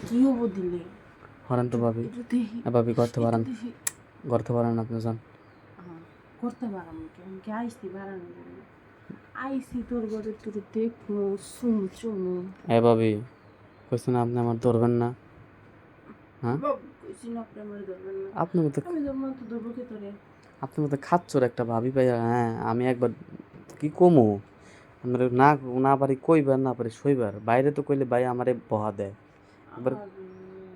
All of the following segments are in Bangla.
কি হবো দিলে হরেন তো ভাবি, একটু দেখি ভাবি করতে পারেন, দেখি করতে পারেন আপনি যান। করতে পারাম কি আইসি বাড়ানোর জন্য আইসি তোর ঘরে তোর দেখবো চুমু চুমু ভাবি কইছেন না আপনি আমার ধরবেন না? হ্যাঁ কইছি না আপনি আমার ধরবেন না, আপনি মতো, আমি ধরবো তো ধরবো কে তোরে? আপনার মতো খাচ্ছর একটা ভাবি ভাই। হ্যাঁ আমি একবার কি কমু আমার না, না পারি কইবার না পারি সইবার, বাইরে তো কইলে ভাই আমারে বহা দেয়। একবার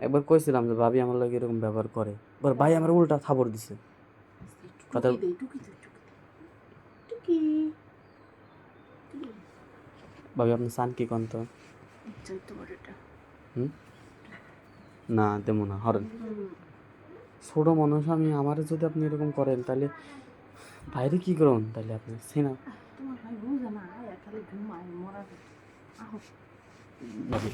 একবার কইছিলাম যে ভাবি আমার লাগে এরকম ব্যবহার করে, এবার ভাই আমার উল্টা থাবড় দিছে। কথা টুকি দেই টুকি দেই টুকি টুকি ভাবি আপনি চান কি কন তো? চাই তোমার এটা না দেবো না, হরেন। ছোট মানুষ আমি, আমারে যদি আপনি এরকম করেন তাহলে বাইরে কি করুন তাহলে আপনি সিনা? তোমার ভাই বুঝে না আয় খালি ঘুমায় মরা আহো ভাবি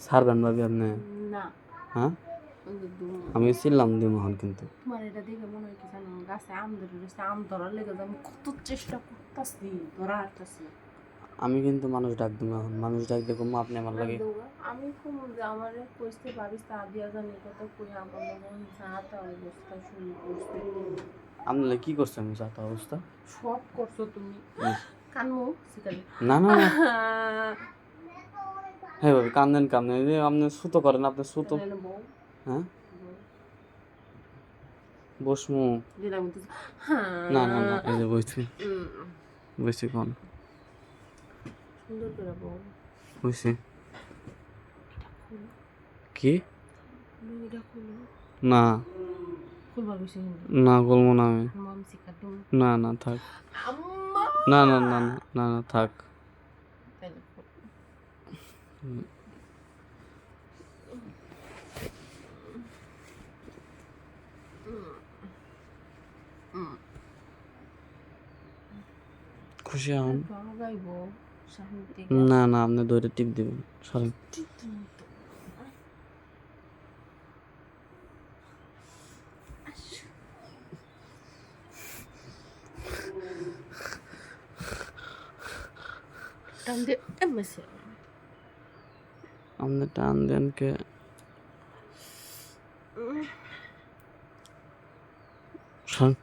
ছাড়বেন ভাবি আপনি? না হ্যাঁ আমি চিনলাম দিমোহন, কিন্তু তোমার এটা দেখে মনে হয় কি জানো গাছে আম ধরে রয়েছে, আম ধরার লেগে আমি কত চেষ্টা করতেছি ধরা হাঁটতেছি। আমি কিন্তু মানুষ ডাক দিব এখন, মানুষ ডাক দেখো আপনি আমার লাগে। আমি খুব আমার কইতে পারিস তা দিয়া জানি কথা কই আমার মন যাতা অবস্থা শুরু করছে। আপনি কি করছেন যাতা অবস্থা? সব করছো তুমি কানমু শিখালি না না না হ্যাঁ ভাবি কান্দেন কান্দেন, এই যে আপনি সুতো করেন, আপনি সুতো। হ্যাঁ বসমু? না না না এই যে বইছি বইছি কোন সুন্দর করে বল বইছি কি? লুইটা খুলো না খুলবা বেশি কিন্তু না বলবো না আমি। মাম শিখা তুমি না না থাক, আম্মা না না না না না না থাক। তাইলে খুশি হন? গাইবো শান্তি না না আপনি দৌড়ে টিপ দিবেন, সরেন। টান দে এমএসএ আপনি টান দেন কে? সরেন।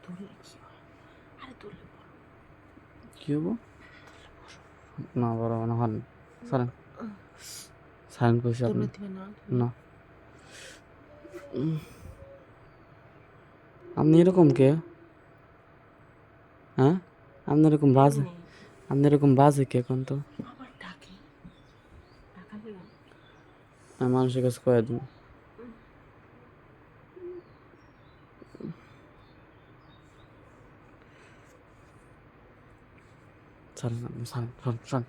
ধরলে কি হয়? আরে ধরলে বড় কি হবো? না বড় না হন, সরেন সরেন কইছি আপনি। ধরলে দিবে না না আপনি এরকম কে? হ্যাঁ আপনি এরকম বাজে, আপনি এরকম বাজে কে কোন তো? আবার ডাকে ডাকালে আমি মানুষের কাছে কয়ে দিন। সরেন আপনি, সরেন সরেন সরেন।